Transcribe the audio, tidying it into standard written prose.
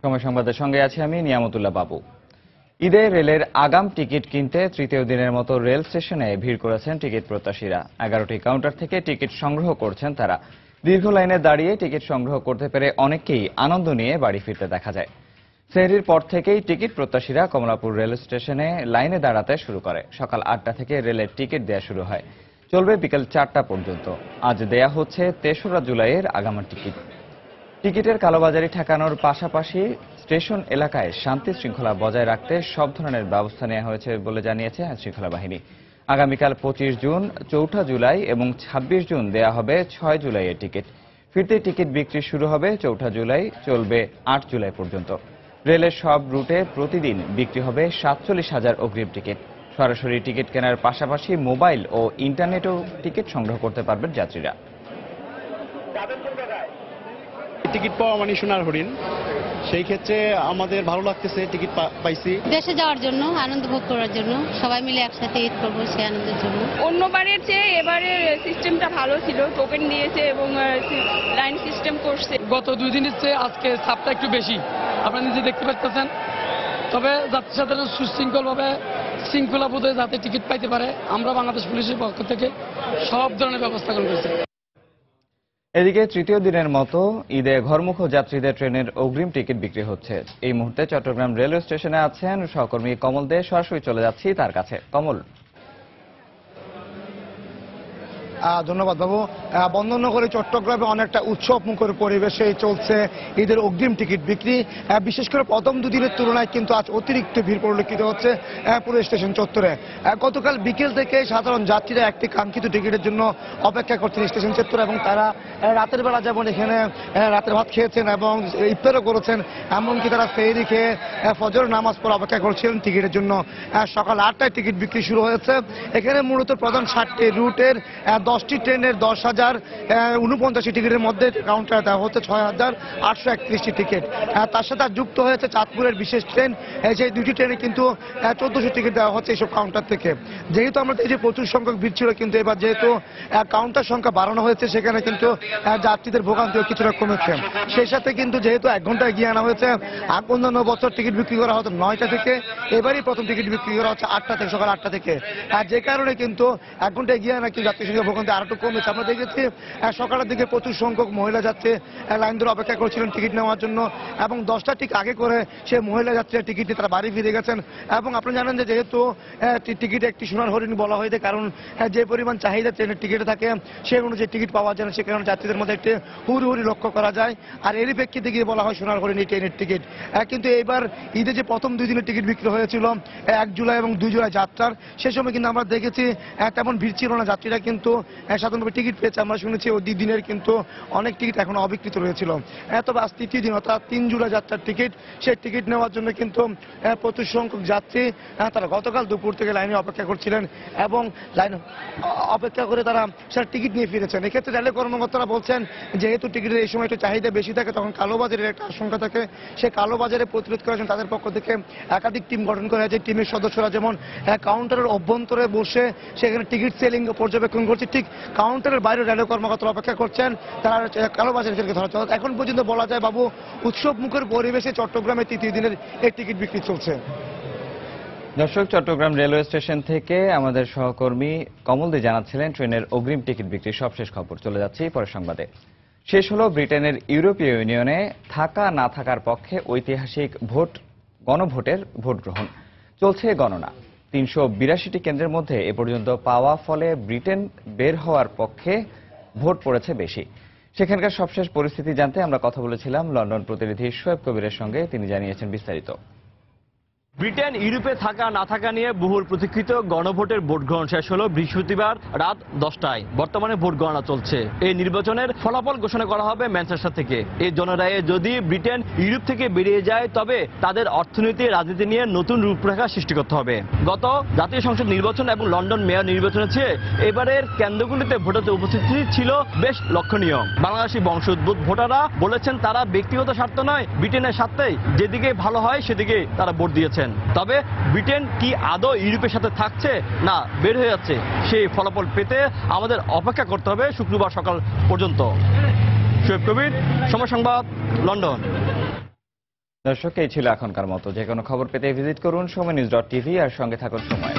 সময় সংবাদের সঙ্গে আছি আমি নিয়ামতুল্লাহ বাবু। ঈদে রেলের আগাম টিকিট কিনতে তৃতীয় দিনের মতো রেল স্টেশনে ভিড় করেছেন টিকিট প্রত্যাশীরা। 11টি কাউন্টার থেকে টিকিট সংগ্রহ করছেন তারা। দীর্ঘ লাইনে দাঁড়িয়ে টিকিট সংগ্রহ করতে পেরে অনেককেই আনন্দ নিয়ে বাড়ি ফিরতে দেখা যায়। সেহরির পর থেকেই টিকিট প্রত্যাশীরা কমলাপুর রেল স্টেশনে লাইনে দাঁড়াতে শুরু করে। সকাল 8টা থেকে রেলের টিকিট দেয়া শুরু হয়, চলবে বিকেল 4টা পর্যন্ত। আজ দেয়া হচ্ছে 3রা জুলাইয়ের আগাম টিকিট। টিকিটের কালোবাজারি ঠেকানোর পাশাপাশি স্টেশন এলাকায় শান্তি শৃঙ্খলা বজায় রাখতে সব ধরনের ব্যবস্থা নেওয়া হয়েছে বলে জানিয়েছে আইনশৃঙ্খলা বাহিনী। আগামীকাল 25 জুন, 4 জুলাই এবং 26 জুন দেয়া হবে 6 জুলাইয়ের টিকিট। ফিরতে টিকিট বিক্রি শুরু হবে 4 জুলাই, চলবে 8 জুলাই পর্যন্ত। রেলের সব রুটে প্রতিদিন বিক্রি হবে 47,000 অগ্রিম টিকিট। সরাসরি টিকিট কেনার পাশাপাশি মোবাইল ও ইন্টারনেটেও টিকিট সংগ্রহ করতে পারবেন যাত্রীরা। টিকিট পাওয়া মানে সোনার হরিণ, সেই ক্ষেত্রে আমাদের ভালো লাগতেছে। টিকিট পাইছি দেশে যাওয়ার জন্য, আনন্দ ভোগ করার জন্য, সবাই মিলে একসাথে ঈদ করবো সেই আনন্দের জন্য। অন্যবারের চেয়ে এবারের সিস্টেমটা ভালো ছিল, টোকেন দিয়েছে এবং লাইন সিস্টেম করছে। গত 2 দিনের চেয়ে আজকে চাপটা একটু বেশি, আপনারা নিজে দেখতে পাচ্ছেন। তবে যাত্রী সাধারণ সুশৃঙ্খলভাবে শৃঙ্খলাবোধে যাতে টিকিট পাইতে পারে, আমরা বাংলাদেশ পুলিশের পক্ষ থেকে সব ধরনের ব্যবস্থা করেছি। এদিকে তৃতীয় দিনের মতো ঈদে ঘরমুখ যাত্রীদের ট্রেনের অগ্রিম টিকিট বিক্রি হচ্ছে। এই মুহূর্তে চট্টগ্রাম রেলওয়ে স্টেশনে আছেন সহকর্মী কমল দে। সরাসরি চলে যাচ্ছি তার কাছে। কমল। ধন্যবাদ বাবু। বন্দরনগরে চট্টগ্রামে অনেকটা উৎসব মুখর পরিবেশে চলছে ঈদের অগ্রিম টিকিট বিক্রি। বিশেষ করে প্রথম 2 দিনের তুলনায় কিন্তু আজ অতিরিক্ত ভিড় পরিলক্ষিত হচ্ছে পুরো স্টেশন চত্বরে। গতকাল বিকেল থেকে সাধারণ যাত্রীরা একটি কাঙ্ক্ষিত টিকিটের জন্য অপেক্ষা করছেন স্টেশন চত্বরে, এবং তারা রাতের বেলা যেমন এখানে রাতের ভাত খেয়েছেন এবং ইফতারও করেছেন, এমনকি তারা সেহরি খেয়ে ফজর নামাজ পড়ে অপেক্ষা করছিলেন টিকিটের জন্য। সকাল 8টায় টিকিট বিক্রি শুরু হয়েছে। এখানে মূলত প্রধান 7টি রুটের 10টি ট্রেনের 10,049 টিকিটের মধ্যে কাউন্টার দেওয়া হচ্ছে 6,831টি টিকিট। তার সাথে যুক্ত হয়েছে চাঁদপুরের বিশেষ ট্রেন। সেই 2টি ট্রেনে কিন্তু 1400 টিকিট দেওয়া হচ্ছে এইসব কাউন্টার থেকে। যেহেতু আমরা এই যে প্রচুর সংখ্যক ভিড় ছিল, কিন্তু এবার যেহেতু কাউন্টার সংখ্যা বাড়ানো হয়েছে, সেখানে কিন্তু যাত্রীদের ভোগান্তিও কিছুটা কমেছে। সেই সাথে কিন্তু যেহেতু 1 ঘন্টা এগিয়ে আনা হয়েছে, অন্যান্য বছর টিকিট বিক্রি করা হতো 9টা থেকে, এবারই প্রথম টিকিট বিক্রি করা হচ্ছে 8টা থেকে, সকাল 8টা থেকে। যে কারণে কিন্তু 1 ঘন্টা এগিয়ে আনা কিন্তু যাত্রী সংখ্যা ভোগান্তি আরেকটু কমেছে। আমরা দেখেছি সকালের দিকে প্রচুর সংখ্যক মহিলা যাত্রী লাইন ধরে অপেক্ষা করছিলেন টিকিট নেওয়ার জন্য, এবং 10টা ঠিক আগে করে সে মহিলা যাত্রীরা টিকিট নিয়ে তারা বাড়ি ফিরে গেছেন। এবং আপনি জানেন যে যেহেতু টিকিট একটি সোনার হরিণ বলা হয়ে থাকে, কারণ যে পরিমাণ চাহিদা ট্রেনের টিকিটে থাকে সেই অনুযায়ী টিকিট পাওয়া যায় না, সে কারণে যাত্রীদের মধ্যে একটি হুড়হুড়ি লক্ষ্য করা যায়। আর এরই প্রেক্ষিতে গিয়ে বলা হয় সোনার হরিণ এই ট্রেনের টিকিট। কিন্তু এবার ঈদে যে প্রথম 2 দিনের টিকিট বিক্রি হয়েছিল 1 জুলাই এবং 2 জুলাই যাত্রার, সে সময় কিন্তু আমরা দেখেছি তেমন ভিড় ছিল না, যাত্রীরা কিন্তু সাধারণভাবে টিকিট পেয়েছে। আমরা শুনেছি ওই 2 দিনের কিন্তু অনেক টিকিট এখনো অবিকৃত রয়েছিল। তবে আজ 3য় দিন অর্থাৎ 3 জুলাই যাত্রার টিকিট, সেই টিকিট নেওয়ার জন্য কিন্তু প্রচুর সংখ্যক যাত্রী তারা গতকাল দুপুর থেকে লাইনে অপেক্ষা করছিলেন, এবং লাইন অপেক্ষা করে তারা সেটা টিকিট নিয়ে ফিরেছেন। এক্ষেত্রে রেলের কর্মকর্তারা বলছেন যেহেতু টিকিটের এই সময় একটু চাহিদা বেশি থাকে, তখন কালোবাজারের একটা আশঙ্কা থাকে। সেই কালোবাজারে প্রতিরোধ করার জন্য তাদের পক্ষ থেকে একাধিক টিম গঠন করা হয়েছে। টিমের সদস্যরা যেমন কাউন্টারের অভ্যন্তরে বসে সেখানে টিকিট সেলিং পর্যবেক্ষণ করছে, ঠিক কাউন্টারের বাইরে রেলের কর্মকর্তারা অপেক্ষা করছেন তারা কালোবাজারে সেটাকে ধরা হচ্ছে। এখন পর্যন্ত বলা যায় বাবু, উৎসব মুখের পরিবেশে চট্টগ্রামে 3য় দিনের এই টিকিট বিক্রি চলছে। দর্শক, চট্টগ্রাম রেলওয়ে স্টেশন থেকে আমাদের সহকর্মী কমল দে জানাচ্ছিলেন ট্রেনের অগ্রিম টিকিট বিক্রি সবশেষ খবর। চলে যাচ্ছি পরের সংবাদে। শেষ হলো ব্রিটেনের ইউরোপীয় ইউনিয়নে থাকা না থাকার পক্ষে ঐতিহাসিক গণভোটের ভোট গ্রহণ। চলছে গণনা। 382টি কেন্দ্রের মধ্যে এ পর্যন্ত পাওয়া ফলে ব্রিটেন বের হওয়ার পক্ষে ভোট পড়েছে বেশি। সেখানকার সবশেষ পরিস্থিতি জানতে আমরা কথা বলেছিলাম লন্ডন প্রতিনিধি শোয়েব কবিরের সঙ্গে। তিনি জানিয়েছেন বিস্তারিত। ব্রিটেন ইউরোপে থাকা না থাকা নিয়ে বহুল প্রতীক্ষিত গণভোটের ভোট গ্রহণ শেষ হলো বৃহস্পতিবার রাত 10টায়। বর্তমানে ভোট গণনা চলছে। এই নির্বাচনের ফলাফল ঘোষণা করা হবে ম্যানচেস্টার থেকে। এই জনরায়ে যদি ব্রিটেন ইউরোপ থেকে বেরিয়ে যায়, তবে তাদের অর্থনীতি রাজনীতি নিয়ে নতুন রূপরেখা সৃষ্টি করতে হবে। গত জাতীয় সংসদ নির্বাচন এবং লন্ডন মেয়র নির্বাচনের চেয়ে এবারের কেন্দ্রগুলিতে ভোটারদের উপস্থিতি ছিল বেশ লক্ষণীয়। বাংলাদেশি বংশোদ্ভূত ভোটাররা বলেছেন তারা ব্যক্তিগত স্বার্থ নয়, ব্রিটেনের স্বার্থেই যেদিকে ভালো হয় সেদিকে তারা ভোট দিয়েছেন। তবে ব্রিটেন কি আদৌ ইউরোপের সাথে থাকছে না বের হয়ে যাচ্ছে, সেই ফলাফল পেতে আমাদের অপেক্ষা করতে হবে শুক্রবার সকাল পর্যন্ত। শোয়েব কবির, সময় সংবাদ, লন্ডন। দর্শক, এই ছিল এখনকার মতো। যে কোনো খবর পেতে ভিজিট করুন সময়নিউজ.tv আর সঙ্গে থাকুন সময়।